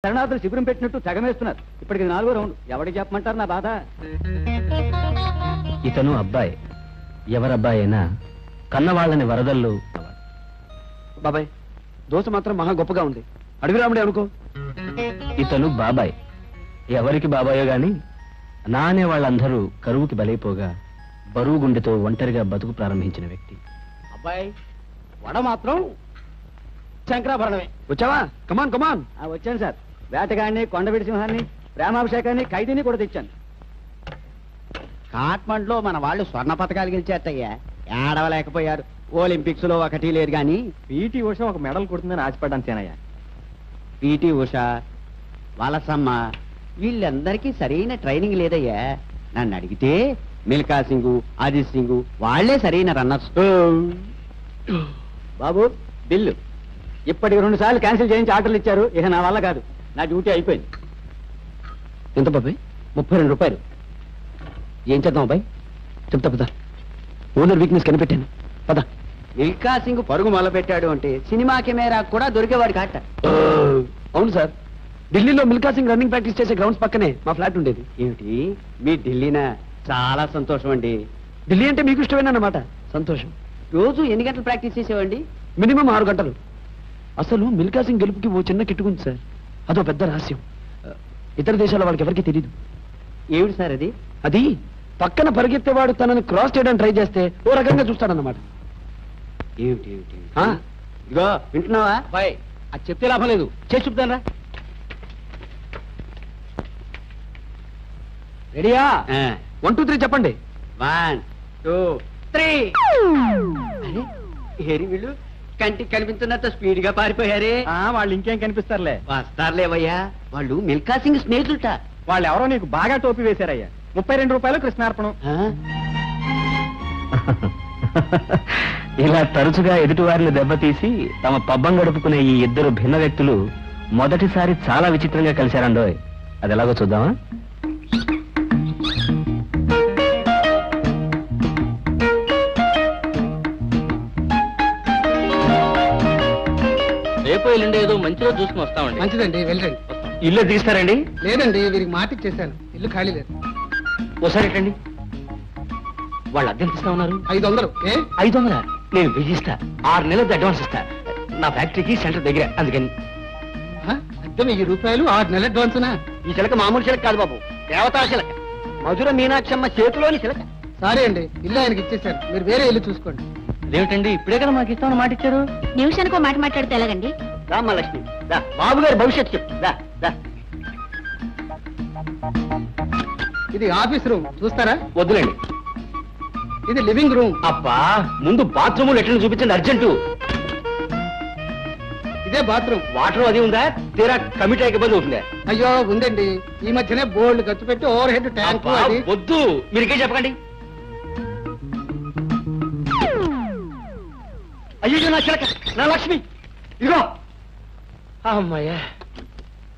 శరణార్థులు శిబిరం పెట్టినట్టు తెగమేస్తున్నారు. ఇప్పటికి 4వ రౌండ్. ఎవరికి చెప్పమంటారు నా బాధ? ఇతను అబ్బాయి. ఎవరబ్బాయి అయినా కన్నవాళ్ళని వరదల్లో. బాబాయ్ దోశ మాత్రం మహా గొప్పగా ఉంది. అడవి రాముడే అనుకో. ఇతను బాబాయ్. ఎవరికి బాబాయో గాని నా అనే వాళ్ళందరూ కరువుకి బలైపోగా బరువు గుండెతో ఒంటరిగా బతుకు ప్రారంభించిన వ్యక్తి. అబ్బాయి వడ మాత్రం శంకరాభరణమే. వచ్చావా? కమాన్ కమాన్. వచ్చాను సార్. వేటగాడిని, కొండవీడి సింహాన్ని, ప్రేమాభిషేకాన్ని, ఖైదీని కూడా తెచ్చాను. కాట్మండ్లో మన వాళ్ళు స్వర్ణ పథకాలు గెలిచేట్టయ్యా. ఏడవలేకపోయారు. ఒలింపిక్స్ లో ఒకటి లేదు గాని పీటీ ఉష ఒక మెడల్ కొడుతుందని ఆశపడ్డాను సేనయ్య. పీటీ ఉష, వలసమ్మ వీళ్ళందరికీ సరైన ట్రైనింగ్ లేదయ్యా. నన్ను అడిగితే మిల్కా సింగ్, అజిత్ సింగ్ వాళ్లే సరైన రన్నర్స్. బాబు బిల్లు ఇప్పటికి 2 సార్లు క్యాన్సిల్ చేయించి ఆర్డర్లు ఇచ్చారు. ఇక నా వల్ల కాదు. నా డ్యూటీ అయిపోయింది. ఎంత బాబాయ్? 32 రూపాయలు. ఏం చేద్దాం అబ్బాయి? చెప్తా పద. ఓనర్ వీక్నెస్ కనిపెట్టాను. పద. మిల్కా సింగ్ పరుగు మొదలుపెట్టాడు అంటే సినిమా కెమెరా కూడా దొరికేవాడు కాట. అవును సార్. ఢిల్లీలో మిల్కా సింగ్ రన్నింగ్ ప్రాక్టీస్ చేసే గ్రౌండ్స్ పక్కనే మా ఫ్లాట్ ఉండేది. ఏమిటి మీ ఢిల్లీనా? చాలా సంతోషం అండి. ఢిల్లీ అంటే మీకు ఇష్టమేనన్నమాట. సంతోషం. రోజు ఎన్ని గంటలు ప్రాక్టీస్ చేసేవండి? మినిమం 6 గంటలు. అసలు మిల్కా సింగ్ గెలుపుకి ఓ చిన్న కిట్టుకుంది సార్. అదో పెద్ద రహస్యం. ఇతర దేశాల వాళ్ళకి ఎవరికి తెలియదు. ఏమిటి సార్ అది? అది పక్కన పరిగెత్తేవాడు తనని క్రాస్ చేయడానికి ట్రై చేస్తే ఓ రకంగా చూస్తాడన్నమాట. ఏమిటి ఏమిటి? ఇదిగో వింటున్నావా? బాయ్ అది చెప్తే లాభం లేదు. చేసి చెప్తానరా. రెడీయా? 1 2 3 చెప్పండి. 1 2 3. హేరి వీళ్ళు కంటికి కనిపించినంత స్పీడ్ గా పారిపోయారే. వాళ్ళు ఇంకేం కనిపిస్తారులే. వస్తారులేవయ్యా. వాళ్ళు మిల్కా సింగ్ స్నేహితులట. వాళ్ళు ఎవరో నీకు బాగా టోపీ వేశారయ్యా. 32 రూపాయలు కృష్ణార్పణం. ఇలా తరచుగా ఎదుటివారిని దెబ్బతీసి తమ పబ్బం గడుపుకునే ఈ ఇద్దరు భిన్న వ్యక్తులు మొదటిసారి చాలా విచిత్రంగా కలిశారండోయ్. అది ఎలాగో చూద్దామా? రేపు ఎల్లుండి ఏదో మంచి రోజు చూసుకుని వస్తామండి. మంచిదండి, వెళ్ళండి. ఇల్లు తీస్తారండి? లేదండి, వీరికి మాటికి చేశాను. ఇల్లు ఖాళీ లేదు. ఒకసారి ఎట్టండి. వాళ్ళు అద్దెంత ఇస్తా ఉన్నారు? 500. 500? నేను 1000 ఇస్తా. 6 నెలలది అడ్వాన్స్ ఇస్తా. నా ఫ్యాక్టరీకి సెంటర్ దగ్గర, అందుకని. అద్దె 1000 రూపాయలు, 6 నెలల అడ్వాన్స్నా? ఈ చిలక మామూలు చిలక కాదు బాబు, దేవతా చిలక. మధుర మీనాక్షమ్మ చేతిలోని చిలక. సారీ అండి, ఇల్లు ఆయనకి ఇచ్చేశాను. మీరు వేరే ఇల్లు చూసుకోండి. అదేమిటండి ఇప్పుడే కదా మాకు ఇస్తామని మాట ఇచ్చారు? నిమిషానికో మాట మాట్లాడితే ఎలాగండి? రామలక్ష్మి దా, బాబు గారి భవిష్యత్తు చెప్పు. దా దా. ఇది ఆఫీస్ రూమ్, చూస్తారా? వద్దులేండి. ఇది లివింగ్ రూమ్. అబ్బా, ముందు బాత్రూమ్ లెట్రిన్ చూపించండి అర్జెంటు. ఇదే బాత్రూమ్. వాటర్ అది ఉందా? తీరా కమిటీ ఇబ్బంది అవుతుందా? అయ్యో ఉందండి, ఈ మధ్యనే బోల్డ్ ఖర్చు పెట్టి ఓవర్ హెడ్ ట్యాంక్. వద్దు, మీరికే చెప్పకండి. అయ్యో నా చిలక, నా లక్ష్మి, ఇదిగో. అమ్మాయ్యా,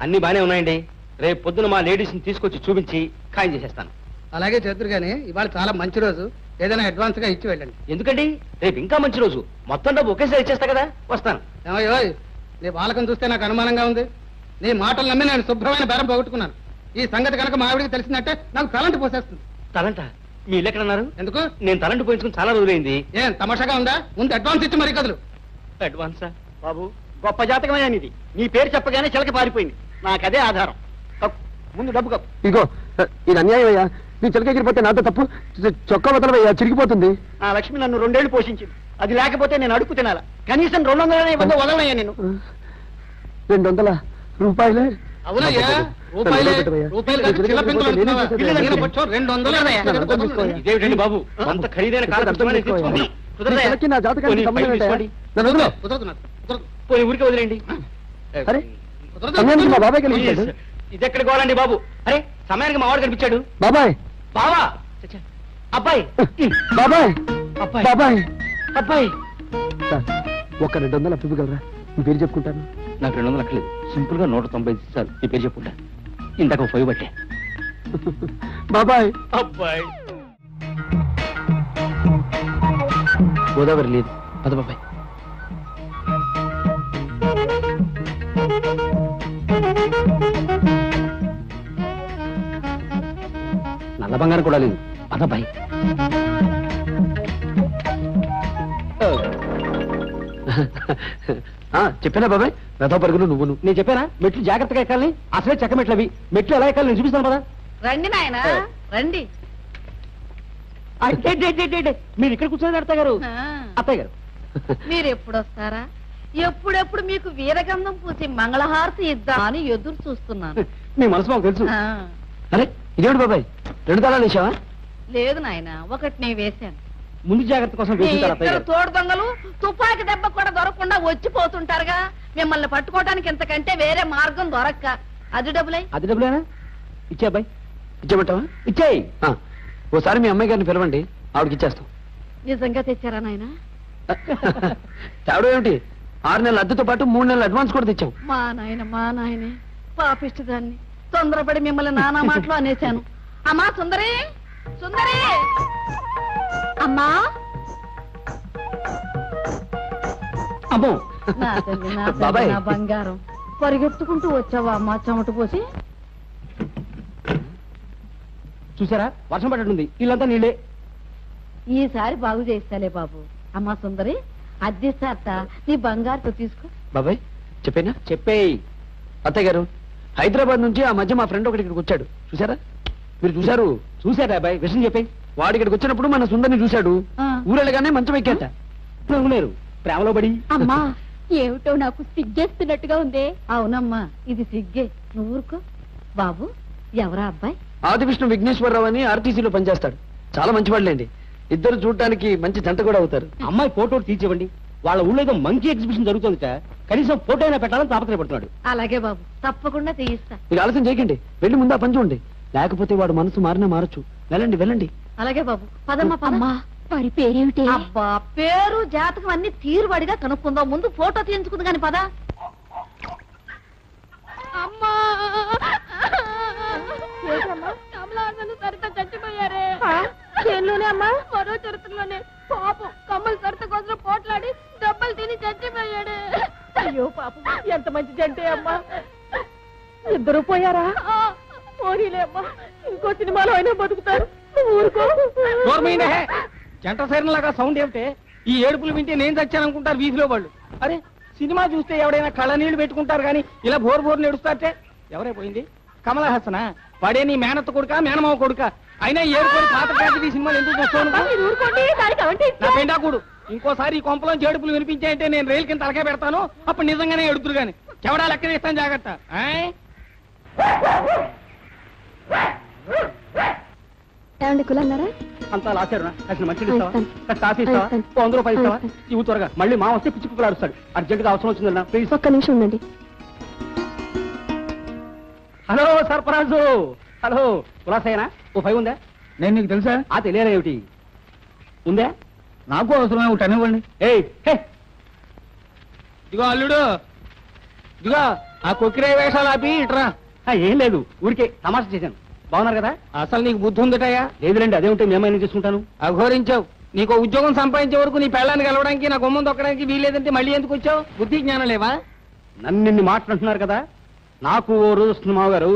అన్ని బానే ఉన్నాయండి. రేపు పొద్దున మా లేడీస్ ని తీసుకొచ్చి చూపించి ఖాయం చేసేస్తాను. అలాగే చేద్దరు గానీ ఇవాళ చాలా మంచి రోజు, ఏదైనా అడ్వాన్స్ గా ఇచ్చి వెళ్ళండి. ఎందుకండి? రేపు ఇంకా మంచి రోజు. మొత్తం డబ్బు ఒకేసారి ఇచ్చేస్తా కదా. వస్తాను. ఏమయ్యో, నీ బాలకం చూస్తే నాకు అనుమానంగా ఉంది. నీ మాటలు నమ్మి నేను శుభ్రమైన బేరం పోగొట్టుకున్నాను. ఈ సంగతి కనుక మా ఆవిడికి తెలిసిందంటే నాకు తలంటి పోసేస్తుంది. తలంట? మీ ఇల్లు ఎక్కడన్నారు? ఎందుకు? నేను తలంటి పోయించుకుని చాలా రోజులైంది. ఏం తమాషాగా ఉందా? ముందు అడ్వాన్స్ ఇచ్చి మరీ కదులు. అడ్వాన్సా? బాబు గొప్ప జాతకమైన ఇది. నీ పేరు చెప్పగానే చిలక పారిపోయింది. నాకదే ఆధారం. ముందు డబ్బు కప్పు. ఇగో, ఇది అన్యాయం అయ్యా. నీ చిలక ఎగిరిపోతే నాతో తప్పు. చొక్కా వదలవయ్యా, చిరిగిపోతుంది. నా లక్ష్మి నన్ను 2 ఏళ్లు పోషించింది. అది లేకపోతే నేను అడుగు తినాలా? కనీసం 200 ఇవ్వదో వదలనయ్యా నేను. 200 రూపాయలే? అవునయ్యా, రూపాయలే. రూపాయలు కాదు, చిల్ల పెంకులు అంటున్నావా? ఇల్లు దగ్గర పచ్చో 200. ఇదేమిటండి బాబు, అంత ఖరీదైన కాలం నా జాతకానికి సంబంధం ఏంటయ్యా? నన్ను వదిలో. కుదరదు నాకు, కుదరదు. పోయి ఊరికే వదిలేండి. అరే, కుదరదు. సమయానికి మా బాబాయ్ కనిపించాడు. ఇది ఎక్కడికి పోవాలండి బాబు? అరే, సమయానికి మా వాడు కనిపించాడు. బాబాయ్, బావా, అబ్బాయి, బాబాయ్, అబ్బాయి, బాబాయ్. అబ్బాయి. సార్, ఒక 200 అప్పివ్వగలరా? మీ పేరు చెప్పుకుంటాను. నాకు 200 లక్షలేదు. సింపుల్ గా 195 సార్. మీ పేరు చెప్పుకుంటా. ఇంతకు 5 బట్టే. బాబాయ్. అబ్బాయి. గోదావరి లేదు. పద బాబాయ్. నల్ల బంగారం కూడా లేదు అదబ్బాయి. చెప్పానా బాబాయ్, రథ పరుగులు నువ్వు. నేను చెప్పానా మెట్లు జాగ్రత్తగా ఎక్కాలని? అసలే చెక్క మెట్లు అవి. మెట్లు ఎలా ఎక్కాలి నేను చూపిస్తాను కదా. రండి నాయన రండి. మీరు ఇక్కడ కూర్చొని అత్తయ్య గారు. అత్తయ్య గారు మీరు ఎప్పుడు వస్తారా? ఎప్పుడెప్పుడు మీకు వీరగంధం పూసి మంగళహారతి ఇద్దాం అని ఎదురు చూస్తున్నాను. మీ మనసు మాకు తెలుసు. అరే ఇదేమిటి బాబాయ్, 2 తాళాలు వేసావా? లేదు నాయన, ఒకటి నేను వేశాను. ముందు జాగ్రత్త కోసం వేసుకుంటారు అత్తయ్య గారు. తోడు దొంగలు తుపాకి దెబ్బ కూడా దొరకకుండా వచ్చిపోతుంటారుగా. మిమ్మల్ని పట్టుకోవడానికి ఇంతకంటే వేరే మార్గం దొరక్క. అది డబ్బులై. అది డబ్బులేనా? ఇచ్చే అబ్బాయి. ఇచ్చేమంటావా? ఇచ్చేయి. ఓసారి మీ అమ్మాయి గారిని పిలవండి, ఆవిడకి ఇచ్చేస్తాం. నిజంగా తెచ్చారా నాయన? తేవడం ఏమిటి, 6 నెలల అద్దెతో పాటు 3 నెలల అడ్వాన్స్ కూడా తెచ్చాం. మా నాయనే పాపిష్టదాన్ని. తొందరపడి మిమ్మల్ని నానా మాటలు అనేశాను. అమ్మా సుందరి, సుందరి అమ్మా అమ్మో నా తల్లి, నా తల్లి, బాబాయ్. నా బంగారం. పరిగెత్తుకుంటూ వచ్చావా అమ్మా చెమట పోసి? చూసారా వర్షం పడ్డట్టుంది, ఇల్లంతా నీళ్ళే. ఈసారి బాగు చేస్తాలే బాబు. అమ్మా సుందరి అద్దెస్తారట, నీ బంగారుతో తీసుకో. బాబాయ్ చెప్పేనా? చెప్పేయి. అత్తయ్య గారు, హైదరాబాద్ నుంచి ఆ మధ్య మా ఫ్రెండ్ ఒకటి ఇక్కడికి వచ్చాడు, చూసారా? మీరు చూశారు? చూసారా అబ్బాయి? విషయం చెప్పేయి. వాడు ఇక్కడికి వచ్చినప్పుడు మన సుందరిని చూశాడు. ఆ. ఊరెళ్ళగానే మంచం ఎక్కేట. లేరు ప్రేమలో పడి. అమ్మా ఏమిటో నాకు సిగ్గేస్తున్నట్టుగా ఉందే. అవునమ్మా, ఇది సిగ్గే. నువ్వు ఊరుకో. బాబు ఎవరా అబ్బాయి? ఆదివిష్ణు విఘ్నేశ్వరరావు అని ఆర్టీసీలో పనిచేస్తాడు, చాలా మంచివాళ్ళండి. ఇద్దరు చూడటానికి మంచి జంట కూడా అవుతారు. అమ్మాయి ఫోటో తీర్చివ్వండి. వాళ్ళ ఊళ్ళో ఏదో మంకీ ఎగ్జిబిషన్ జరుగుతుందిట, కనీసం ఫోటో అయినా పెట్టాలని తాపత్రయపడుతున్నాడు. అలాగే బాబు, తప్పకుండా తీయిస్తా. మీరు ఆలస్యం చేయకండి, వెళ్ళి ముందు ఆ పని చూడండి, లేకపోతే వాడు మనసు మారినా మారచ్చు. వెళ్ళండి వెళ్ళండి. అలాగే బాబు, పదమ్మా పద. అమ్మా వారి పేరేమిటి? అబ్బా, పేరు జాతకం అన్ని తీరుబడిగా కనుక్కుందాం. ముందు ఫోటో తీయించుకుంది కాని పద. అమ్మా కమలాసను సరిత చచ్చిపోయారే. చేనులోనే అమ్మా, మరో చరిత్రలోనే పాపం కమ్మలు సరిత కోసం పోట్లాడి దెబ్బలు తిని చచ్చిపోయాడు. అయ్యో పాపం, ఎంత మంచి జంటే అమ్మా. ఇద్దరు పోయారా? పోనీలే అమ్మా, ఇంకో సినిమాలో అయినా బతుకుతారు. ఊరుకో. జంట సైరన్ లాగా సౌండ్ ఏమిటే? ఈ ఏడుపులు వింటే నేను చచ్చాననుకుంటారు వీధిలో వాళ్ళు. అరే సినిమా చూస్తే ఎవడైనా కళ్ళ నీళ్లు పెట్టుకుంటారు కానీ ఇలా బోర్ బోర్ నేడుస్తారటే. ఎవరైపోయింది? కమలా హాసనా? పడే నీ మేనత్త కొడుక మేనమావ కొడుక? అయినా ఏడుకోడు పాత ఈ సినిమాలు ఎందుకు చూస్తాను? నా పెండాకుడు ఇంకోసారి ఈ కొంపలో ఏడుపులు వినిపించాయంటే నేను రైలు కింద తలకే పెడతాను. అప్పుడు నిజంగానే ఎడుతురు గాని చెవడా లెక్క ఇస్తాను, జాగ్రత్త. కులన్నారా? అంతా లాచారు. అసలు మంచిది ఇస్తావా? కాఫీ ఇస్తావా? 100 రూపాయలు ఇస్తావా? ఇవి త్వరగా, మళ్ళీ మా వస్తే పిచ్చి కుక్కలు అరుస్తాడు. అర్జెంట్ గా అవసరం వచ్చిందన్నా ప్లీజ్. ఒక్క నిమిషం ఉండండి. హలో సర్పరాజు. హలో కులాసైనా ఓ 5 ఉందా? నేను నీకు తెలుసా? ఆ తెలియదు ఏమిటి ఉందా? నాకు అవసరమే, ఒకటి అనివ్వండి. ఏయ్ ఇదిగో అల్లుడు, ఇదిగో ఆ కొక్కిరే వేషాలు ఆపి ఇట్రా. ఏం లేదు, ఊరికే తమాషా చేశాను. బాగున్నారు కదా? అసలు నీకు బుద్ధి ఉందటయా? లేదులేండి, అదే ఉంటే మేమైనా చేసుకుంటాను. అఘోరించావు. నీకు ఉద్యోగం సంపాదించే వరకు నీ పెళ్ళాన్ని కలవడానికి నా గుమ్మం దొక్కడానికి వీలేదంటే మళ్ళీ ఎందుకు వచ్చావు? బుద్ధి జ్ఞానం లేవా? నన్ను మాట్లాడుతున్నారు కదా. నాకు ఓ రోజు వస్తుంది మావగారు,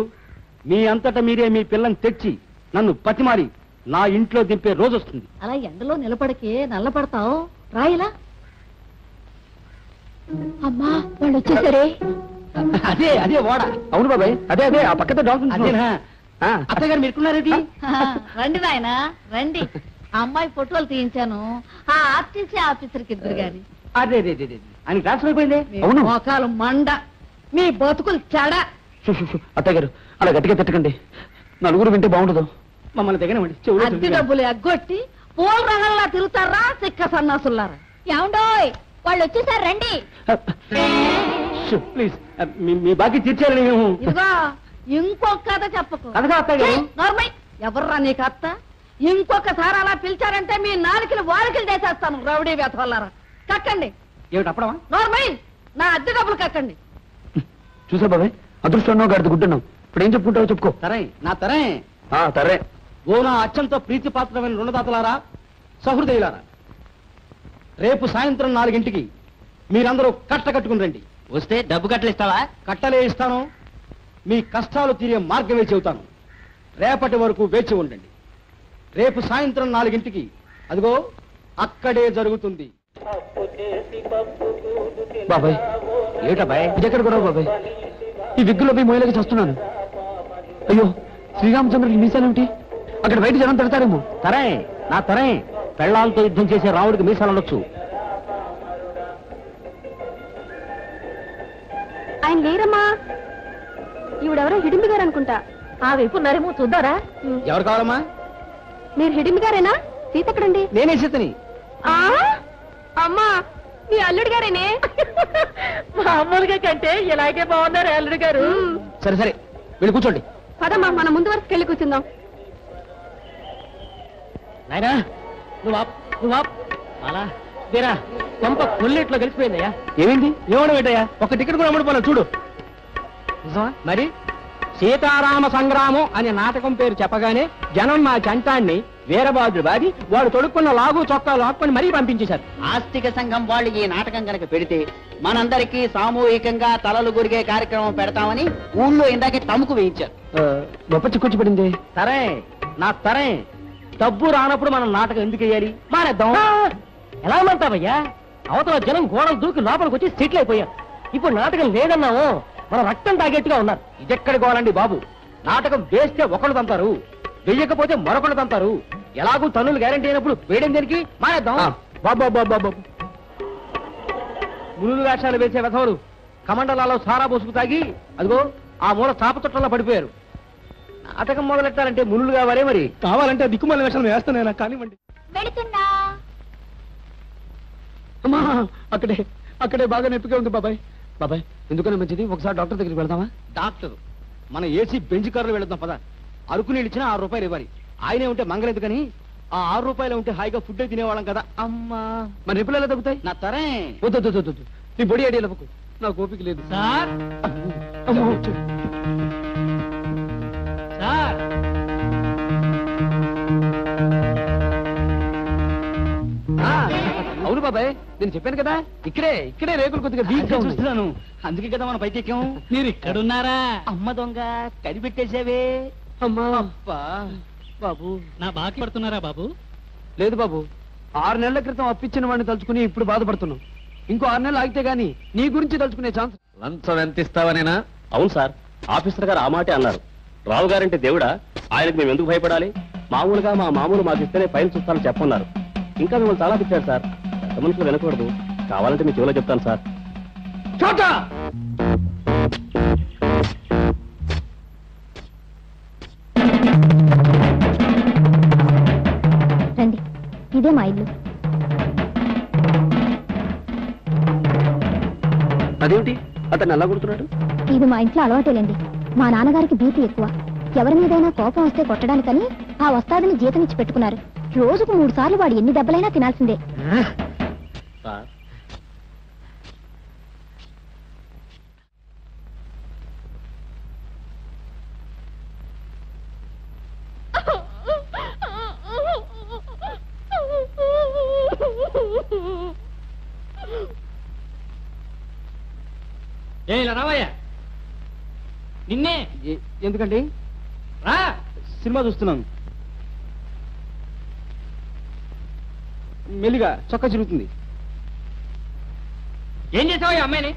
మీ అంతటా మీరే మీ పిల్లని తెచ్చి నన్ను పతిమారి నా ఇంట్లో దింపే రోజు వస్తుంది. అలా ఎండలో నిలబడికే నల్లపడతావు. రాయిలా. అమ్మా వాళ్ళు వచ్చేసరే. అదే అదే ఓడ. అవును బాబాయ్, అదే అదే ఆ పక్కతో డాక్టర్. అదేనా? అత్తయ్య గారు మీరుకున్నారేంటి? రండి నాయన రండి. ఆ అమ్మాయి ఫోటోలు తీయించాను. ఆ ఆర్టీసీ ఆఫీసర్కి ఇద్దరు గాని. అదే అదే అదే అని ట్రాన్స్ఫర్ అయిపోయింది. మీ అవును. మోకాలు మండ, మీ బతుకులు చెడ. అత్తయ్య గారు అలా గట్టిగా తిట్టకండి, నలుగురు వింటే బాగుండదు. మమ్మల్ని దగ్గర అద్దె డబ్బులు ఎగ్గొట్టి పూల రంగంలా తిరుగుతారా సిక్క సన్నాసులారా? ఏమండోయ్ వాళ్ళు వచ్చేసారు రండి. ప్లీజ్ మీ బాకీ తీర్చారని మేము. ఇదిగో ఇంకొక కథ చెప్పకు. కథగా అత్తయ్య గారు. నార్మల్ ఎవర్రా నీకు అత్త? ఇంకొకసారి అలా పిలిచారంటే మీ నాలుకలు వారికలు చేసేస్తాను. రౌడీ వేతవల్లారా, కక్కండి. ఏమిటి అప్పడమా? నార్మల్ నా అద్దె డబ్బులు కక్కండి. చూసా బాబాయ్, అదృష్టం గడిది గుడ్డున్నావు. ఇప్పుడు ఏం చెప్పుకుంటావో చెప్పుకో. తరే నా తరే. తరే. ఓ నా అత్యంత ప్రీతిపాత్రమైన రుణదాతలారా, సహృదయులారా, రేపు సాయంత్రం 4 మీరందరూ కట్ట కట్టుకుని రండి. వస్తే డబ్బు కట్టలు ఇస్తావా? కట్టలే ఇస్తాను. మీ కష్టాలు తీరే మార్గమే చెబుతాను. రేపటి వరకు వేచి ఉండండి. రేపు సాయంత్రం 4 అదిగో అక్కడే జరుగుతుంది. బాబాయ్ ఏటబాయ్? ఇది ఎక్కడ కూడా బాబాయ్? ఈ విగ్గులో పోయి మొయ్యలకి చేస్తున్నాను. అయ్యో శ్రీరామచంద్రుడికి మీసాలేమిటి? అక్కడ బయట జనం పెడతారేమో. తరే నా తరే, పెళ్ళాలతో యుద్ధం చేసే రాముడికి మీసాలు ఉండొచ్చు. ఆయన లేరమ్మా. ఈవిడెవరో హిడింబి గారు అనుకుంటా. ఆ వైపు ఉన్నారేమో చూద్దారా? ఎవరు కావాలమ్మా? మీరు హిడింబి గారేనా? సీత ఎక్కడండి? నేనే సీతని. అమ్మా మీ అల్లుడు గారేనే. మామూలుగా కంటే ఇలాగే బాగున్నారు అల్లుడు గారు. సరే సరే వెళ్ళి కూర్చోండి. పదమ్మా మన ముందు వరకు వెళ్ళి కూర్చుందాం. నాయనా నువ్వు అలా తీరా కొంప కొల్లేట్లో కలిసిపోయిందయ్యా. ఏమైంది? ఏమన్నా పెట్టయ్యా? ఒక టికెట్ కూడా అమ్ముడుపోలేదు చూడు. మరి సీతారామ సంగ్రామం అనే నాటకం పేరు చెప్పగానే జనం మా చంటాన్ని వీరబాదుడు బాది వాడు తొడుక్కున్న లాగు చొక్కా లాక్కొని మరీ పంపించేశారు. ఆస్తిక సంఘం వాళ్ళు ఈ నాటకం కనుక పెడితే మనందరికీ సామూహికంగా తలలు గురిగే కార్యక్రమం పెడతామని ఊళ్ళో ఇందాకే తముకు వేయించారు. గొప్ప చిక్కొచ్చి పడింది. తరే నా తరే, డబ్బు రానప్పుడు మనం నాటకం ఎందుకు వేయాలి? మానేద్దాం. ఎలా మంటావయ్యా? అవతల జనం గోడలు దూకి లోపలికి వచ్చి సెటిల్ అయిపోయారు. ఇప్పుడు నాటకం లేదన్నాము, మన రక్తం తాగేట్టుగా ఉన్నారు. ఇదెక్కడి గోలండి బాబు? నాటకం వేస్తే ఒకళ్ళు తంతారు, వెయ్యకపోతే మరొకళ్ళు తంతారు. ఎలాగూ తన్నులు గ్యారంటీ అయినప్పుడు వేయడం దేనికి? మానేద్దాం. బాబు మునులు వేషాలు వేసే వెధవలు కమండలాలో సారా పోసుకు తాగి అదిగో ఆ మూల చాప చుట్టంలో పడిపోయారు. నాటకం మొదలెట్టాలంటే మునులు కావాలే. మరి కావాలంటే దిక్కుమాల వేషాలు వేస్తానైనా కానివ్వండి. వెళుతున్నా. అమ్మా అక్కడే అక్కడే బాగా నొప్పిగా ఉంది బాబాయ్. బాబాయ్ ఎందుకన్నా మంచిది ఒకసారి డాక్టర్ దగ్గరికి వెళ్దామా? డాక్టర్ మన ఏసీ బెంచ్ కారులో వెళదాం పద. అరకు నీళ్ళు ఇచ్చినా 6 రూపాయలు ఇవ్వాలి. ఆయనే ఉంటే మంగలేదు కానీ ఆ 6 రూపాయలు ఉంటే హాయిగా ఫుడ్ తినేవాళ్ళం కదా. అమ్మా మరి నొప్పులు ఎలా తగ్గుతాయి? నా తరే. వద్దు నీ బొడి ఐడియా లవ్వకు, నాకు ఓపిక లేదు. సార్ అమ్మో. సార్ అవును బాబాయ్, నేను చెప్పాను కదా ఇక్కడే రేకులు కొద్దిగా వీక్ చూస్తున్నాను. అందుకే కదా మన పైకి ఎక్కాం. మీరు ఇక్కడున్నారా? అమ్మ దొంగ కనిపెట్టేసావే. అమ్మా అబ్బా బాబు. నా బాకీ పడుతున్నారా బాబు? లేదు బాబు, 6 నెలల క్రితం అప్పిచ్చిన వాడిని తలుచుకుని ఇప్పుడు బాధపడుతున్నాం. ఇంకో 6 నెలలు ఆగితే గానీ నీ గురించి తలుచుకునే ఛాన్స్. లంచం ఎంత ఇస్తావనేనా? అవును సార్, ఆఫీసర్ గారు ఆ మాటే అన్నారు. రావు గారంటే దేవుడా, ఆయనకు మేము ఎందుకు భయపడాలి? మామూలుగా మా మామూలు మాకు ఇస్తేనే ఫైల్ చూస్తానని చెప్పన్నారు. ఇంకా మిమ్మల్ని చాలా తిట్టారు సార్. పెద్ద మనుషులు వినకూడదు. కావాలంటే మీ చెవిలో చెప్తాను సార్. రండి, ఇదే మా ఇల్లు. అదేమిటి అతను అలా కొడుతున్నాడు? ఇది మా ఇంట్లో అలవాటేలేండి. మా నాన్నగారికి బీపీ ఎక్కువ. ఎవరి మీదైనా కోపం వస్తే కొట్టడానికని ఆ వస్తాదని జీతం ఇచ్చి పెట్టుకున్నారు. రోజుకు 3 సార్లు వాడు ఎన్ని దెబ్బలైనా తినాల్సిందే. సార్ రావయ్యా. నిన్నే. ఎందుకండి? రా, సినిమా చూస్తున్నాను. మెల్లిగా చొక్కా చిరుగుతుంది. ఏం చేసావయ్యా అమ్మాయిని?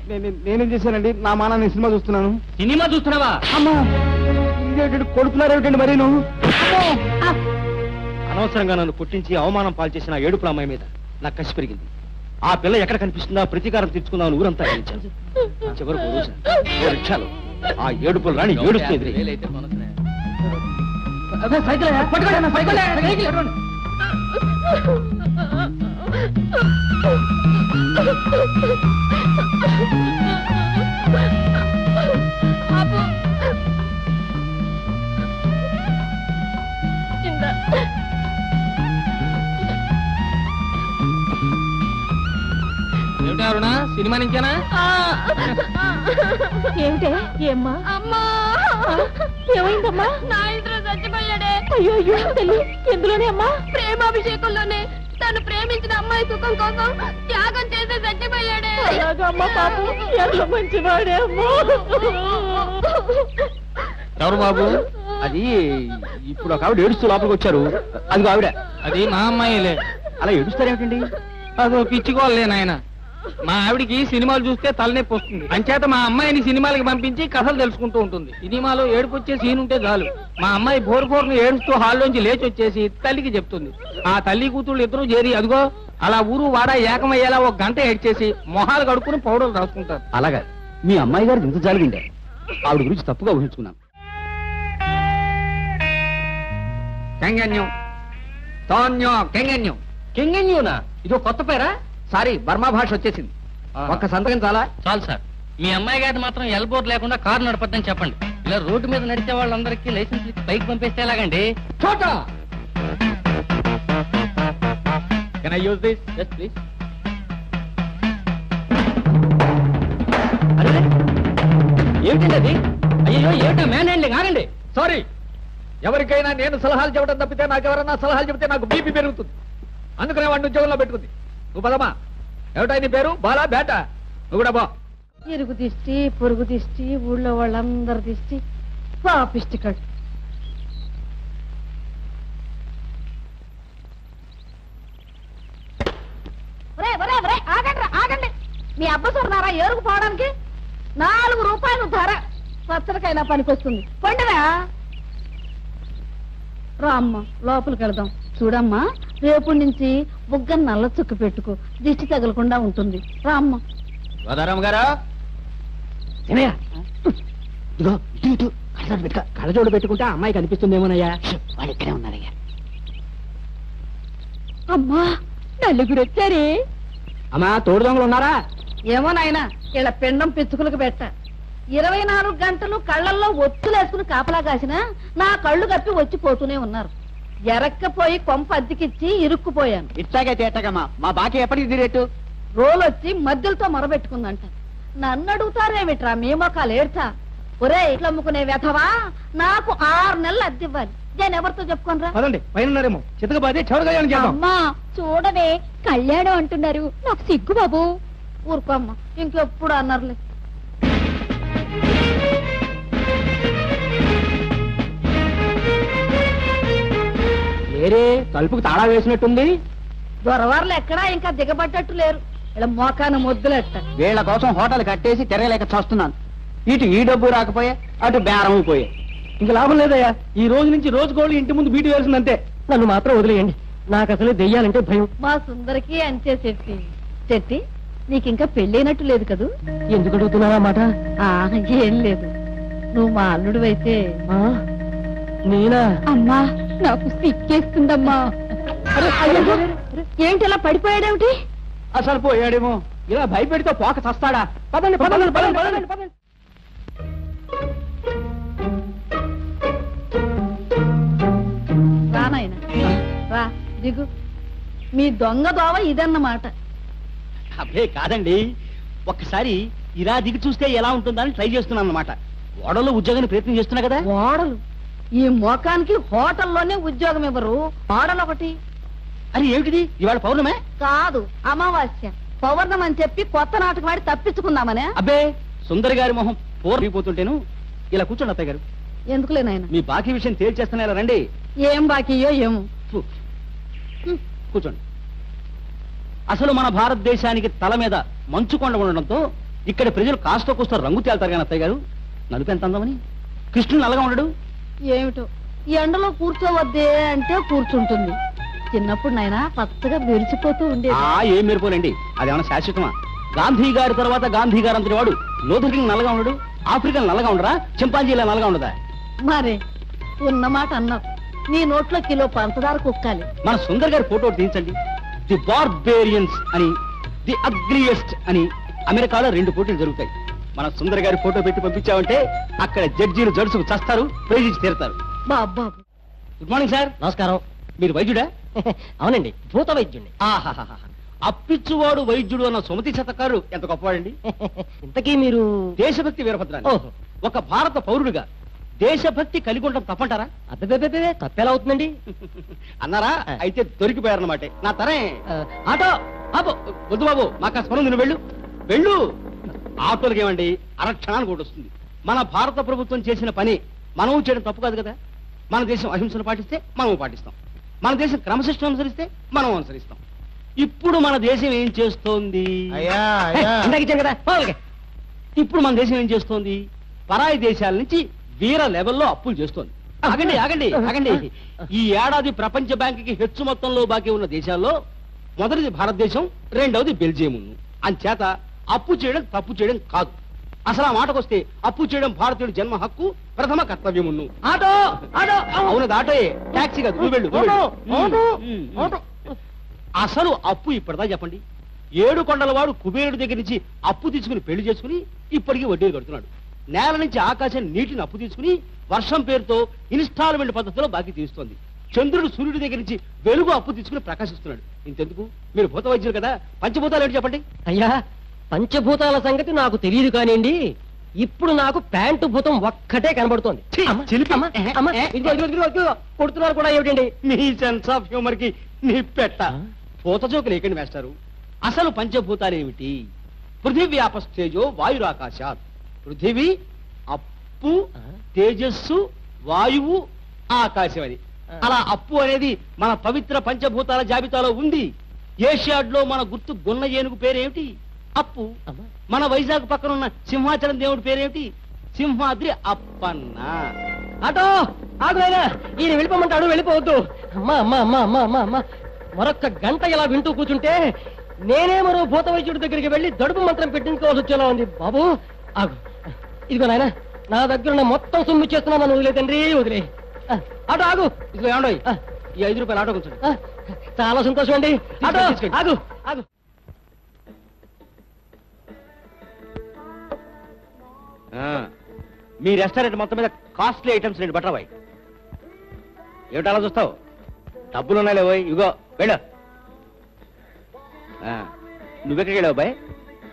నేనేం చేశానండి? నా మాన నేను సినిమా చూస్తున్నాను. సినిమా చూస్తున్నావా? అమ్మా కొడుతున్నారేమిటండి మరి నువ్వు? అనవసరంగా నన్ను పుట్టించి అవమానం పాలు చేసిన ఏడుపుల అమ్మాయి మీద నాకు కసి పెరిగింది. ఆ పిల్ల ఎక్కడ కనిపిస్తుందా ప్రతీకారం తీర్చుకుందామని ఊరంతా గెలిచాను. చివరకు రిక్షాలో ఆ ఏడుపులు రాని ఏడుస్తుంది. ఏమిటారునా సినిమా నుంచేనా? ఏమిటే? ఏమ్మా? అమ్మా, ఏమైందమ్మా? నా ఇంట్లో చచ్చిపోయాడే. అయ్యో అయ్యో తల్లి, ఎందులోనే అమ్మా? ప్రేమాభిషేకంలోనే తను ప్రేమించిన అమ్మాయి సుఖం కోసం త్యాగం చేసి చచ్చిపోయాడే. అలాగా అమ్మ పాపం, ఎంత మంచివాడే అమ్మా. ఎవరు బాబు? అది ఇప్పుడు ఒక ఆవిడ ఏడుస్తూ లోపలికి వచ్చారు. అది ఆవిడ. అది మా అమ్మాయిలే. అలా ఏడుస్తారేమిటండి? అదో పిచ్చుకోవాలే నాయన. మా ఆవిడికి సినిమాలు చూస్తే తలనొప్పి వస్తుంది. అంచేత మా అమ్మాయిని సినిమాలకి పంపించి కథలు తెలుసుకుంటూ ఉంటుంది. సినిమాలో ఏడుపు వచ్చే సీన్ ఉంటే చాలు మా అమ్మాయి బోర్ను ఏడుస్తూ హాల్లోంచి లేచి వచ్చేసి తల్లికి చెప్తుంది. ఆ తల్లి కూతుళ్ళు ఇద్దరు చేరి అదిగో అలా ఊరు వాడ ఏకమయ్యేలా ఒక గంట ఏడ్చేసి మొహాలు కడుక్కుని పౌడర్లు రాసుకుంటారు. అలాగా మీ అమ్మాయి గారు ఇంత జరిగిండే ఆవిడ గురించి తప్పుగా ఊహించుకున్నాను. కెంగన్యం తాన్యం కెంగన్యం. కెంగన్యూనా? ఇదో కొత్త పేరా? సారీ, బర్మా భాష వచ్చేసింది. ఒక్క సంతకం చాలా? చాలు సార్. మీ అమ్మాయి గారిని మాత్రం ఎల్బోర్డ్ లేకుండా కారు నడపద్దని చెప్పండి. ఇలా రోడ్డు మీద నడిచే వాళ్ళందరికీ లైసెన్స్ పైకి పంపిస్తే ఎలాగండి? చోటా can I use this? Yes, please. ఏమిటండి అది? అయ్యో ఏమిటా మ్యాన్ హ్యాండ్లింగ్? ఆగండి. సారీ, ఎవరికైనా నేను సలహాలు చెప్పడం తప్పితే నాకు ఎవరన్నా సలహాలు చెబితే నాకు బీపీ పెరుగుతుంది. అందుకనే వాడిని ఉద్యోగంలో పెట్టుకుంది. నువ్వు పదమా. ఏమిటా నీ పేరు? బాలా బేట? నువ్వు కూడా బా. ఇరుగు దిష్టి, పొరుగు దిష్టి, ఊళ్ళో వాళ్ళందరి దిష్టి, పాపిష్టి కడు. ఆగండి. మీ అబ్బసున్నారా ఏరుకు పోవడానికి? 4 రూపాయలు ధర. పచ్చడికైనా పనికొస్తుంది. పండుగ రామ్మ, లోపలికి వెళదాం. చూడమ్మా, రేపు నుంచి బుగ్గ నల్ల చుక్క పెట్టుకో, దిష్టి తగలకుండా ఉంటుంది. రామ్మ. గోదారాం గారా, ఇదిగో ఇటు కళ్ళజోడు పెట్టుకుంటే అమ్మాయి కనిపిస్తుందేమోనయ్యా. వాళ్ళు ఇక్కడే ఉన్నారయ్యా. అమ్మా, నలుగురు వచ్చారే. అమ్మా, తోడు దొంగలు ఉన్నారా? ఏమో నాయనా, ఇలా పిండం పిచ్చుకులకు పెట్ట. 24 గంటలు కళ్ళల్లో ఒత్తులేసుకుని కాపలా కాసినా నా కళ్ళు కప్పి వచ్చిపోతూనే ఉన్నారు. ఎరక్కపోయి కొంప అద్దెకిచ్చి ఇరుక్కుపోయాను. ఇట్లాగే తేటగమ్మా, మా బాకీ ఎప్పటికి తీరేట్టు? రోలొచ్చి మధ్యలతో మొరబెట్టుకుందంట. నన్ను అడుగుతారేమిట్రా మీ మొక్కలు ఏడ్చా? ఒరే, ఇట్లా అమ్ముకునే వ్యధవా, నాకు 6 నెలలు అద్దెవ్వాలి. నేను ఎవరితో చెప్పుకోనరా? పదండి, పైన ఉన్నారేమో. చితకబాది చౌడగా చేద్దాం. అమ్మా చూడవే, కళ్యాణం అంటున్నారు. నాకు సిగ్గు బాబు. ఊరుకోమ్మా, ఇంకెప్పుడు అన్నారులే. వేరే తలుపుకు తాళా వేసినట్టుంది. దొరవారులు ఎక్కడా ఇంకా దిగబడ్డట్టు లేరు. ఇలా మోకాను మొద్దులెట్ట. వీళ్ళ కోసం హోటల్ కట్టేసి తిరగలేక చూస్తున్నాను. ఇటు ఈ డబ్బు రాకపోయే, అటు బేరం పోయే. ఇంకా లాభం లేదయ్యా. ఈ రోజు నుంచి రోజుకోళ్ళు ఇంటి ముందు బీటు వేసిందంతే. నన్ను మాత్రం వదిలేయండి. నాకు అసలు దెయ్యాలంటే భయం. మా సుందరికి అంచే చెట్టి. చెట్టి, నీకింకా పెళ్ళైనట్టు లేదు కదూ? ఎందుకు అడుగుతున్నావా మాట? ఏం లేదు. నువ్వు మా అల్లుడు అయితే. నేనా? అమ్మా, నాకు సిక్కేస్తుందమ్మా. ఏంటి ఇలా పడిపోయాడేమిటి? అసలు పోయాడేమో. ఇలా భయపెడితే పోక చస్తాడా? పదండి పదండి పదండి పదండి పదండి. రా నాయనా, రా దిగు. మీ దొంగ దోవ ఇదన్నమాట. అబ్బే కాదండి, ఒక్కసారి ఇలా దిగి చూస్తే ఎలా ఉంటుందని ట్రై చేస్తున్నాను అన్నమాట. ఓడలో ఉద్యోగాన్ని ప్రయత్నం చేస్తున్నా కదా. ఓడలు? ఈ మోకానికి హోటల్లోనే ఉద్యోగం ఇవ్వరు. ఓడలు ఒకటి. అది ఏమిటిది? ఇవాళ పౌర్ణమే? కాదు, అమావాస్య. పౌర్ణం అని చెప్పి కొత్త నాటకం వాడి తప్పించుకుందామనే. అబ్బే, సుందరి గారి మొహం పోరిపోతుంటేను. ఇలా కూర్చోండి అత్తయ్య గారు. ఎందుకులే నాయన, మీ బాకీ విషయం తేల్చేస్తున్నా. ఇలా రండి. ఏం బాకీయో ఏమో. కూర్చోండి. అసలు మన భారతదేశానికి తల మీద మంచు కొండ ఉండడంతో ఇక్కడ ప్రజలు కాస్త కూస్త రంగు తేల్తారు కానీ అత్తయ్య గారు, నలుపు ఎంత అందమని. కృష్ణుడు నల్లగా ఉండడు. ఏమిటో, ఈ ఎండలో కూర్చోవద్దే అంటే కూర్చుంటుంది. చిన్నప్పుడు నాయన పచ్చగా మెరిచిపోతూ ఉండేది. ఏం మెరిపోలేండి, అదేమన్నా శాశ్వతమా? గాంధీ గారి తర్వాత గాంధీ గారు అంతటి వాడు లోతుడికి నల్లగా ఉండడు. ఆఫ్రికన్ నల్లగా ఉండరా? చింపాంజీలా నల్లగా ఉండదా? మరే ఉన్నమాట అన్నావు. నీ నోట్లో కిలో పంచదార కుక్కాలి. మన సుందర్ గారి ఫోటో తీయించండి. ది బార్బేరియన్స్ అని, ది అగ్రియస్ట్ అని అమెరికాలో 2 పోటీలు జరుగుతాయి. మన సుందర్ గారి ఫోటో పెట్టి పంపించామంటే అక్కడ జడ్జీలు జడుసుకు చస్తారు, ప్రైజ్ తీరుతారు. బాబు, గుడ్ మార్నింగ్ సార్. నమస్కారం. మీరు వైద్యుడా? అవునండి, భూత వైద్యుడిని. ఆహాహా, అప్పిచ్చువాడు వైద్యుడు అన్న సుమతి శతకారు ఎంత గొప్పవాడండి. ఇంతకీ మీరు? దేశభక్తి వీరభద్రాన్ని. ఓహో. ఒక భారత పౌరుడిగా దేశభక్తి కలిగి ఉండడం తప్పంటారా? అబ్బే, తప్పెలా అవుతుందండి? అన్నారా? అయితే దొరికిపోయారన్నమాట. నా తరే. ఆటో బాబు, వద్దు బాబు, మాకు ఆ స్మరణ ఉంది. వెళ్ళు వెళ్ళు. ఆటోలకి ఏమండి, అరక్షణానికి ఒకటి వస్తుంది. మన భారత ప్రభుత్వం చేసిన పని మనం చేయడం తప్పు కాదు కదా. మన దేశం అహింసను పాటిస్తే మనం పాటిస్తాం, మన దేశం క్రమశిక్షణ అనుసరిస్తే మనం అనుసరిస్తాం. ఇప్పుడు మన దేశం ఏం చేస్తోంది? ఇందాక ఇచ్చాను కదా. ఇప్పుడు మన దేశం ఏం చేస్తోంది? పరాయి దేశాల నుంచి వీర లెవెల్లో అప్పులు చేస్తోంది. ఆగండి ఆగండి ఆగండి. ఈ ఏడాది ప్రపంచ బ్యాంకుకి హెచ్చు మొత్తంలో బాకీ ఉన్న దేశాల్లో మొదటిది భారతదేశం, రెండవది బెల్జియం. అంచేత అప్పు చేయడం తప్పు చేయడం కాదు. అసలు ఆ మాటకొస్తే అప్పు చేయడం భారతీయుడి జన్మ హక్కు, ప్రథమ కర్తవ్యమును. ఆటో ఆటో అవునది ఆటోయే, టాక్సీ కాదు. నువ్వు వెళ్ళు. అసలు అప్పు ఇప్పటిదా చెప్పండి. 7 కొండల వాడు కుబేరుడి దగ్గర నుంచి అప్పు తీసుకుని పెళ్లి చేసుకుని ఇప్పటికీ వడ్డీలు కడుతున్నాడు. నేల నుంచి ఆకాశం నీటిని అప్పు తీసుకుని వర్షం పేరుతో ఇన్స్టాల్మెంట్ పద్ధతిలో బాకీ తీరుస్తోంది. చంద్రుడు సూర్యుడి దగ్గర నుంచి వెలుగు అప్పు తీసుకుని ప్రకాశిస్తున్నాడు. ఇంతెందుకు, మీరు భూత వైద్యులు కదా, పంచభూతాలు ఏంటి చెప్పండి. అయ్యా, పంచభూతాల సంగతి నాకు తెలియదు కానివ్వండి, ఇప్పుడు నాకు ప్యాంటు భూతం ఒక్కటే కనబడుతోంది. కొడుతున్నారు కూడా ఏమిటండి మీ సెన్స్ ఆఫ్ హ్యూమర్ కి నీ పెట్ట. పూత జోకు లేకండి వేస్తారు. అసలు పంచభూతాలు ఏమిటి? పృథివ్యాపస్తేజో వాయురాకాశాత్. పృథివీ, అప్పు, తేజస్సు, వాయువు, ఆకాశం. అది అలా అప్పు అనేది మన పవిత్ర పంచభూతాల జాబితాలో ఉంది. ఏషియాడ్ లో మన గుర్తు గున్న ఏనుగు పేరేమిటి? అప్పు. మన వైజాగ్ పక్కన ఉన్న సింహాచలం దేవుడి పేరేమిటి? సింహాద్రి అప్పన్న. అటో ఆగునైనా, ఈయన వెళ్ళిపోమంటాడు, వెళ్ళిపోవద్దు. అమ్మా అమ్మా అమ్మా అమ్మా అమ్మా అమ్మా, మరొక్క గంట ఇలా వింటూ కూర్చుంటే నేనే మరో భూత వైద్యుడి దగ్గరికి వెళ్ళి దడుపు మంత్రం పెట్టించుకోవాల్సి వచ్చేలా ఉంది. బాబు ఆగు, ఇదిగో నాయన, నా దగ్గర ఉన్న మొత్తం సొమ్ము చేస్తున్నాను, వదిలే తండ్రి వదిలే. ఆటో ఆగు. ఇదిగో ఏమండో ఈ 5 రూపాయలు ఆటో కూర్చోండి. చాలా సంతోషం అండి. ఆటో ఆగు ఆగు. మీ రెస్టారెంట్ మొత్తం మీద కాస్ట్లీ ఐటమ్స్ రెండు బట్టరాబాయ్. ఏమిటి అలా చూస్తావు? డబ్బులు ఉన్నాయి లేవోయ్, ఇగో వెళ్ళు. నువ్వెక్కడికి వెళ్ళావు బాయ్?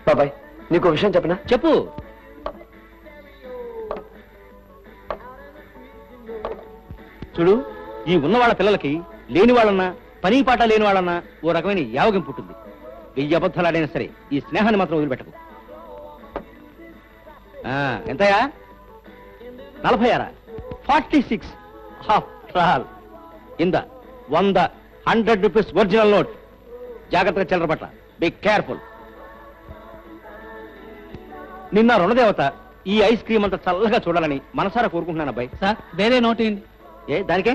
బాబాయ్, నీకు విషయం చెప్పనా? చెప్పు. చూడు, ఈ ఉన్న వాళ్ళ పిల్లలకి లేని వాళ్ళన్నా, పని పాట లేని వాళ్ళన్నా ఓ రకమైన యావగం పుట్టింది. 1000 అబద్ధాలు ఆడైనా సరే ఈ స్నేహాన్ని మాత్రం వదిలిపెట్టకు. ఎంతయా? 46. 46 ఆఫ్టర్ ఆల్. ఇంద 100 100 రూపీస్ ఒరిజినల్ నోట్. జాగ్రత్తగా చిల్లర పట్ల. Be careful. నిన్న రుణదేవత ఈ ఐస్ క్రీమ్ అంతా చల్లగా చూడాలని మనసారా కోరుకుంటున్నాను అబ్బాయి. సార్, వేరే నోట్ ఏంటి? ఏ దానికే?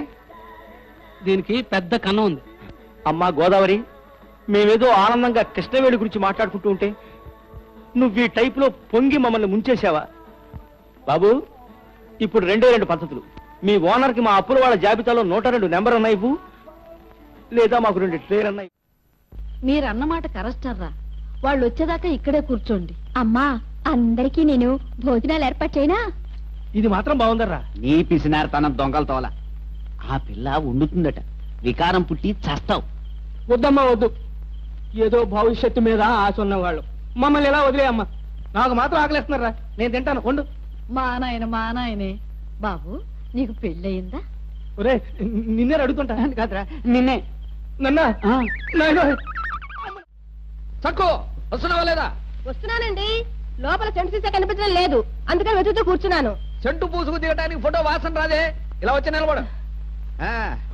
దీనికి పెద్ద కన్నం ఉంది. అమ్మా గోదావరి, మేమేదో ఆనందంగా కృష్ణవేణి గురించి మాట్లాడుకుంటూ ఉంటే నువ్వు ఈ టైపులో పొంగి మమ్మల్ని ముంచేశావా? బాబు, ఇప్పుడు 2 పద్ధతులు. మీ ఓనర్కి మా అప్పుల వాళ్ళ జాబితాలో 102 నెంబర్ ఉన్నాయి ఇవ్వు, లేదా మాకు 2 ట్రేలు ఉన్నాయి. మీరన్నమాట కరెస్టర్రా. వాళ్ళు వచ్చేదాకా ఇక్కడే కూర్చోండి. అమ్మా, అందరికీ నేను భోజనాలు ఏర్పాటు చేయనా? ఇది మాత్రం బాగుందర్రా. నీ పిసినారు దొంగల తోల. ఆ పిల్ల వండుతుందట, వికారం పుట్టి చస్తావు. వద్దమ్మా వద్దు. ఏదో భవిష్యత్తు మీద ఆశ ఉన్నవాళ్ళు మమ్మల్ని ఎలా వదిలేయమ్మా. నాకు మాత్రం ఆకలేస్తున్నారా, నేను తింటాను. వండు. మా నాయనే. బాబు, నీకు పెళ్ళయిందా? ఒరే, నిన్నే అడుగుతుంటా కాదురా. నిన్నే. నన్నా చక్కో వస్తున్నావా లేదా? వస్తున్నానండి. లోపల సెంటు సీసా కనిపించడం లేదు, అందుకని వెతుకుతూ కూర్చున్నాను. చెంటు పూసుకు దిగటానికి ఫోటో వాసన రాదే. ఇలా వచ్చి నిలబడు.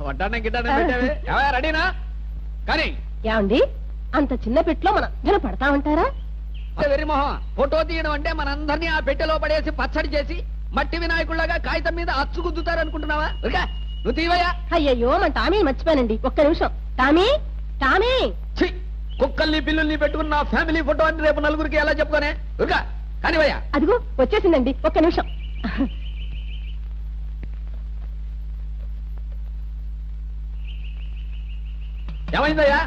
వడ్డానం గిడ్డానం పెట్టావే, రెడీనా? కానీ ఏమండి, అంత చిన్న పెట్టులో మన పడతా ఉంటారా? వెర్రి మొహం, ఫోటో తీయడం అంటే మనందరినీ ఆ పెట్టెలో పడేసి పచ్చడి చేసి మట్టి వినాయకుళ్ళగా కాగితం మీద అచ్చుగుద్దుతారు అనుకుంటున్నావా? నువ్వు తీవయ్యా. అయ్యయ్యో, మన టామీ మర్చిపోయానండి. ఒక్క నిమిషం. Tommy Tommy. కుక్కల్ని పిల్లుల్ని పెట్టుకున్న ఫ్యామిలీ ఫోటో అని రేపు నలుగురికి ఎలా చెప్పుకోనే? కానివయ్యా. అదిగో వచ్చేసిందండి, ఒక్క నిమిషం. ఏమైందయ్యా?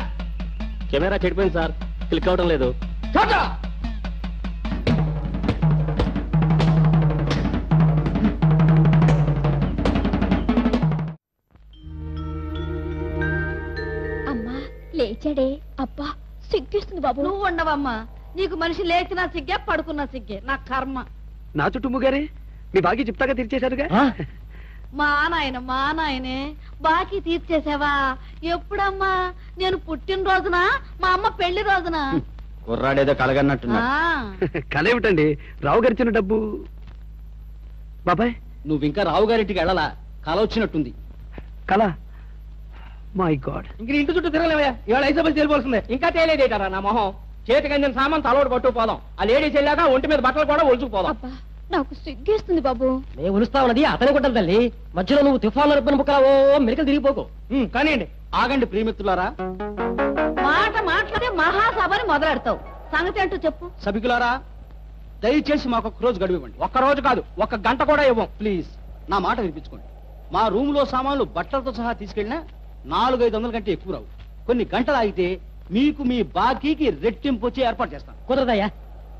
కెమెరా చెడిపోయింది సార్, క్లిక్ అవడం లేదు. అమ్మా లేచాడే. అబ్బా సిగ్గేస్తుంది బాబు. నువ్వు ఉండవమ్మా. నీకు మనిషి లేచినా సిగ్గే, పడుకున్నా సిగ్గే. నా కర్మ. నా చుట్టూ ముగారే, మీ బాకీ చెప్తాగా తీర్చేశారుగా. మా నాయనే, బాకీ తీర్చేసావా? ఎప్పుడమ్మా? నేను పుట్టినరోజున, మా అమ్మ పెళ్లి రోజున. కుర్రాడేదో కలగన్నట్టున్నా. కలేమిటండి, రావు గరిచిన డబ్బు. బాబాయ్ నువ్వు ఇంకా రావు గారింటికి వెళ్ళాలా కల వచ్చినట్టుంది. కళ మై గాడ్. ఇంక నీ ఇంటి చుట్టూ తిరగలేవయ్యా, ఇవాళ ఐసోబల్ తెలిపోవాల్సిందే. ఇంకా తేలేదేటారా నా మొహం? చేతికి అందిన సామాన్ తలోడు పట్టుకుపోదాం. ఆ లేడీస్ వెళ్ళాక ఒంటి మీద బట్టలు కూడా ఒలుచుకుపోదాం. అబ్బా నాకు సిగ్గేస్తుంది బాబు. మేము ఉలుస్తా ఉన్నది అతని గుంటలు తల్లి. మధ్యలో నువ్వు తుఫాన్లో రిబ్బన్ బుక్కలావో మెలికలు తిరిగిపోకు. కానివ్వండి. ఆగండి ప్రియమిత్రులారా, మాట్లాడే మహాసభని మొదలెడతావు. సంగతి అంటూ చెప్పు. సభికులారా, దయచేసి మాకు ఒక్క రోజు గడువు ఇవ్వండి. ఒక్క రోజు కాదు, ఒక్క గంట కూడా ఇవ్వం. ప్లీజ్ నా మాట వినిపించుకోండి. మా రూములో సామాన్లు బట్టలతో సహా తీసుకెళ్ళినా 400-500 కంటే ఎక్కువ రావు. కొన్ని గంటలు ఆగితే మీకు మీ బాకీకి రెట్టింపు వచ్చి ఏర్పాటు చేస్తాను. కుదరదయ్యా,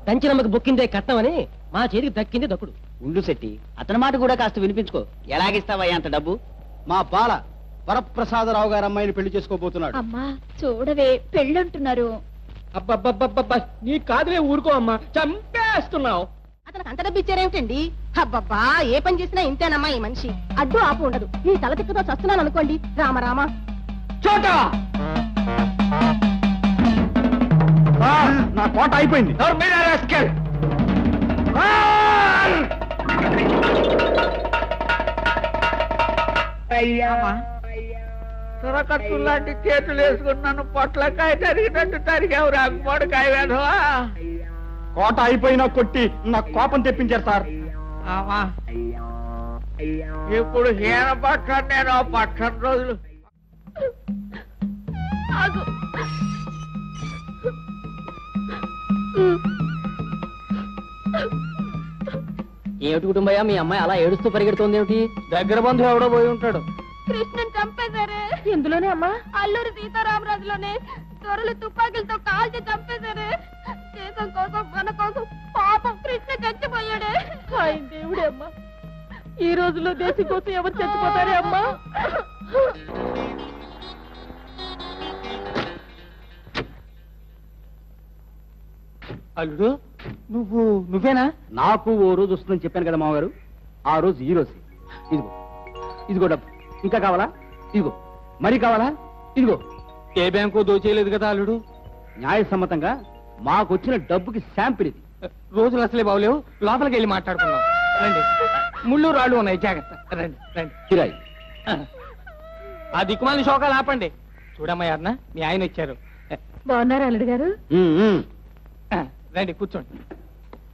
దంచినమ్మకి బొక్కిందే కట్నమని మా చేతికి దక్కింది దక్కుడు. ఉండు శెట్టి, అతని మాట కూడా కాస్త వినిపించుకో. ఎలాగిస్తావయ్యా అంత డబ్బు? మా బాల వరప్రసాదరావు గారు అమ్మాయిని పెళ్లి చేసుకోబోతున్నాడు. అమ్మా చూడవే పెళ్ళంటున్నారు. అబ్బబ్బబ్బబ్బబ్బా, నీ కాదులే ఊరుకో అమ్మా, చంపేస్తున్నావు. అతనికి అంత డబ్బు ఇచ్చారేమిటండి? అబ్బబ్బా, ఏ పని చేసినా ఇంతేనమ్మా ఈ మనిషి. అడ్డు ఆపు ఉండదు. నీ తల తిక్కతో చస్తున్నాను అనుకోండి. రామ రామ. చోట నా కోట అయిపోయింది. సురకట్టు లాంటి చేతులు వేసుకున్నాను, పొట్లకాయ తరిగినట్టు తరిగావు రాకపోడకాయ వేధవా. కోట అయిపోయినా కొట్టి నా కోపం తెప్పించారు సార్. ఇప్పుడు హీన పట్టను నేను పట్టను రోజులు. ఏమిటి కుటుంబయ్యా, మీ అమ్మాయి అలా ఏడుస్తూ పరిగెడుతోంది ఏమిటి? దగ్గర బంధువు ఎవడో పోయి ఉంటాడు. కృష్ణన్ చంపేశారే. ఎందులోనే అమ్మా? అల్లూరి సీతారామరాజులోనే దొరలు తుపాకీలతో కాల్చి చంపేశారే. దేశం కోసం మన కోసం పాపం కృష్ణ చచ్చిపోయాడే. హాయ్ దేవుడే అమ్మా, ఈ రోజుల్లో దేశం కోసం ఎవరు చచ్చిపోతారే అమ్మా? అల్లుడు, నువ్వేనా? నాకు ఓ రోజు వస్తుందని చెప్పాను కదా మామగారు. ఆ రోజు ఈ రోజు. ఇదిగో ఇదిగో డబ్బు. ఇంకా కావాలా? ఇదిగో. మరి కావాలా? ఇదిగో. ఏ బ్యాంకు దోచేయలేదు కదా అల్లుడు. న్యాయసమ్మతంగా మాకొచ్చిన డబ్బుకి శాంపిల్ ఇది. రోజులు అసలే బాగలేవు, లోపలికి వెళ్ళి మాట్లాడుకుందాం రండి. ముళ్ళు రాళ్ళు ఉన్నాయి, జాగ్రత్త. రండి రండి. కిరాయి ఆ దిక్కుమాలి శోకాలు ఆపండి. చూడమ్మా అన్న, మీ ఆయన ఇచ్చారు. బాగున్నారు అల్లుడు గారు? రండి కూర్చోండి.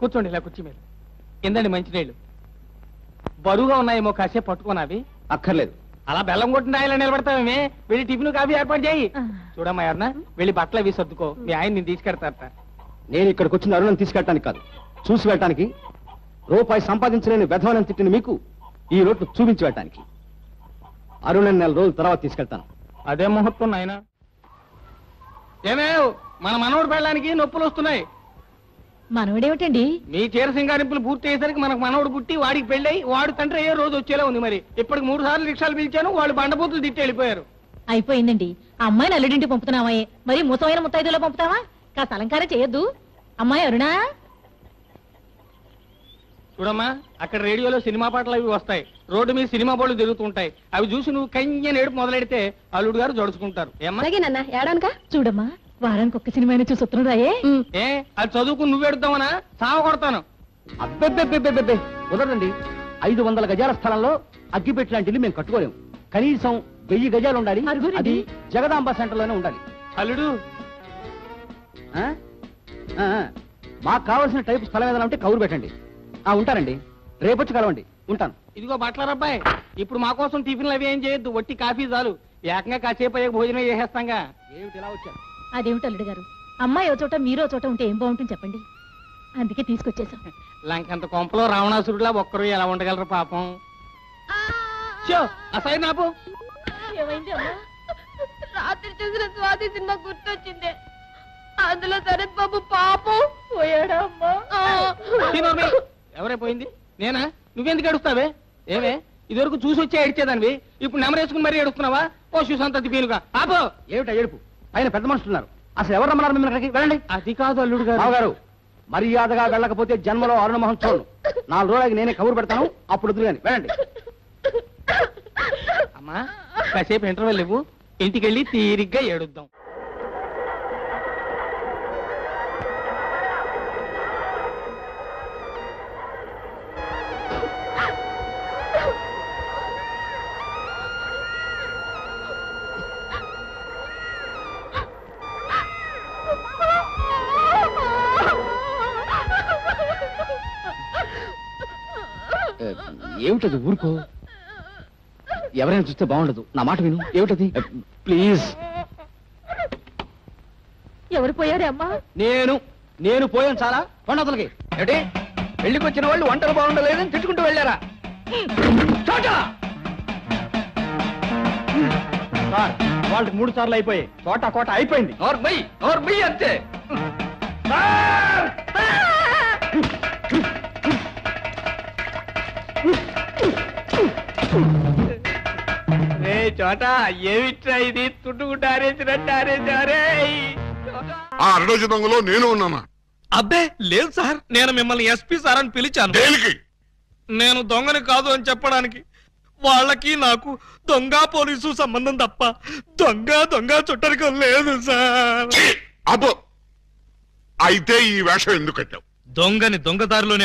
కూర్చోండి ఇలా కుర్చీ మీద. కిందండి మంచినీళ్ళు. బరువుగా ఉన్నాయేమో, కాసేపు పట్టుకోనావి. అక్కర్లేదు. అలా బెల్లం కొట్టిన రాయిలా నిలబడతావేమే. వెళ్ళి టిఫిన్ కాఫీ ఏర్పాటు చేయి. చూడమ్మా అన్న, వెళ్ళి బట్టలు అవి సర్దుకో. మీ ఆయన నేను తీసుకెడతారట. నేను ఇక్కడికి వచ్చిన అరుణం తీసుకెళ్ళటానికి కాదు, చూసి వెళ్ళటానికి. రూపాయి సంపాదించలేని వెధవనం తిట్టిన మీకు ఈ రోడ్డు చూపించి వెళ్ళటానికి. అరుణ్ నెల రోజుల తర్వాత తీసుకెళ్తాను. అదే ముహూర్తం నాయన. ఏమేవ్, మన మనోడు పెళ్ళడానికి నొప్పులు వస్తున్నాయి. మనవడేమిటండి? మీ చీర సింగారింపులు పూర్తి అయ్యేసరికి మనకు మనవడు పుట్టి వాడికి పెళ్ళై వాడు తండ్రి అయ్యే రోజు వచ్చేలా ఉంది. మరి ఇప్పటికి 3 సార్లు రిక్షాలు పిలిచాను, వాళ్ళు బండబూతులు తిట్టి వెళ్ళిపోయారు. అయిపోయిందండి. ఆ అమ్మాయిని అల్లుడింటి పంపుతున్నామా? మరి ముసమైన ముత్తైదులో పంపుతావా? కాస్త అలంకారం చేయొద్దు. అమ్మాయి అరుణా, చూడమ్మా, అక్కడ రేడియోలో సినిమా పాటలు అవి వస్తాయి. రోడ్డు మీద సినిమా బోర్డులు తిరుగుతుంటాయి. అవి చూసి నువ్వు కయ్య నేడుపు మొదలెడితే అల్లుడు గారు జడుచుకుంటారు. ఏమ్మా? అలాగేనన్నా, ఏడానుక చూడమ్మా, వారానికి ఒక్క సినిమాని చూసి ఉత్తరం రాయే. ఏ అది చదువుకుని నువ్వు ఎడుతావనా? సావ కొడతాను. అబ్బెబ్బెబ్బెబ్బెబ్బెబ్బే కుదరదండి. 500 గజాల స్థలంలో అగ్గిపెట్టి లాంటి ఇల్లు మేము కట్టుకోలేము. కనీసం 1000 గజాలు ఉండాలి. అది జగదాంబ సెంటర్ లోనే ఉండాలి. అల్లుడు, మాకు కావాల్సిన టైపు స్థలం ఏదైనా ఉంటే కౌరు పెట్టండి. ఉంటానండి, రేపొచ్చి కలవండి. ఉంటాను. ఇదిగో బట్లరబ్బాయి, ఇప్పుడు మా కోసం టిఫిన్లు అవి ఏం చేయొద్దు, వట్టి కాఫీ చాలు. ఏకంగా కాసేపు అయ్యే భోజనం చేసేస్తాంగా. ఏమిటి ఇలా వచ్చారు? అదేమిటి అల్లుడు గారు, అమ్మాయి ఓ చోట మీరో చోట ఉంటే ఏం బాగుంటుంది చెప్పండి. అందుకే తీసుకొచ్చేసాం. లంకంత కొంపలో రావణాసురుడిలా ఒక్కరు ఎలా ఉండగలరు పాపం. అసలు నాపు ఏమైంది అమ్మా? రాత్రి చూసిన స్వాతి సినిమా గుర్తొచ్చింది. అందులో శరత్ బాబు పాపం పోయాడా అమ్మా? ఎవరైపోయింది? నేనా? నువ్వెందుకు ఏడుస్తావే? ఏమే, ఇదివరకు చూసి వచ్చే ఏడ్చేదానివి, ఇప్పుడు నెమరేసుకుని మరీ ఏడుస్తున్నావా? ఓ సుసంతతి పీనుగా ఆపో. ఏమిటా ఏడుపు? ఆయన పెద్ద మనుషులున్నారు. అసలు ఎవరు రమ్మన్నారు మిమ్మల్ని అక్కడికి? వెళ్ళండి. అది కాదు అల్లుడు గారు, మర్యాదగా వెళ్ళకపోతే జన్మలో అరుణమోహన్ చూడను. 4 రోజులకి నేనే కబురు పెడతాను, అప్పుడు వద్దు కానీ వెళ్ళండి. అమ్మా, కాసేపు ఇంటర్వెల్ ఇవ్వు, ఇంటికెళ్ళి తీరిగ్గా ఏడుద్దాం. ఏమిటది ఊరుకో, ఎవరైనా చూస్తే బాగుండదు. నా మాట విను. ఏమిటది? ప్లీజ్. ఎవరు పోయారే అమ్మా? నేను పోయాను చాలా. పండతలకి ఏంటి పెళ్లికి వచ్చిన వాళ్ళు వంటలు బాగుండలేదని తిట్టుకుంటూ వెళ్ళారా? సార్ వాళ్ళకి 3 సార్లు అయిపోయాయి. చోట కోట అయిపోయింది. అంతే. చోట ఏమిట్రా ఇది? తుట్టుకుంటూ ఆరేసినట్టు ఆరేసారే. ఆ అరడోజు దొంగలో నేను ఉన్నానా? అబ్బే లేదు సార్, నేను మిమ్మల్ని ఎస్పీ సార్ అని పిలిచాను. దేనికి? నేను దొంగని కాదు అని చెప్పడానికి. వాళ్ళకి నాకు దొంగ పోలీసు సంబంధం తప్ప దొంగ చుట్టరికం లేదు సార్. అబ్బో, అయితే ఈ వేషం ఎందుకు కట్టావు? దొంగని దొంగదారిలోనే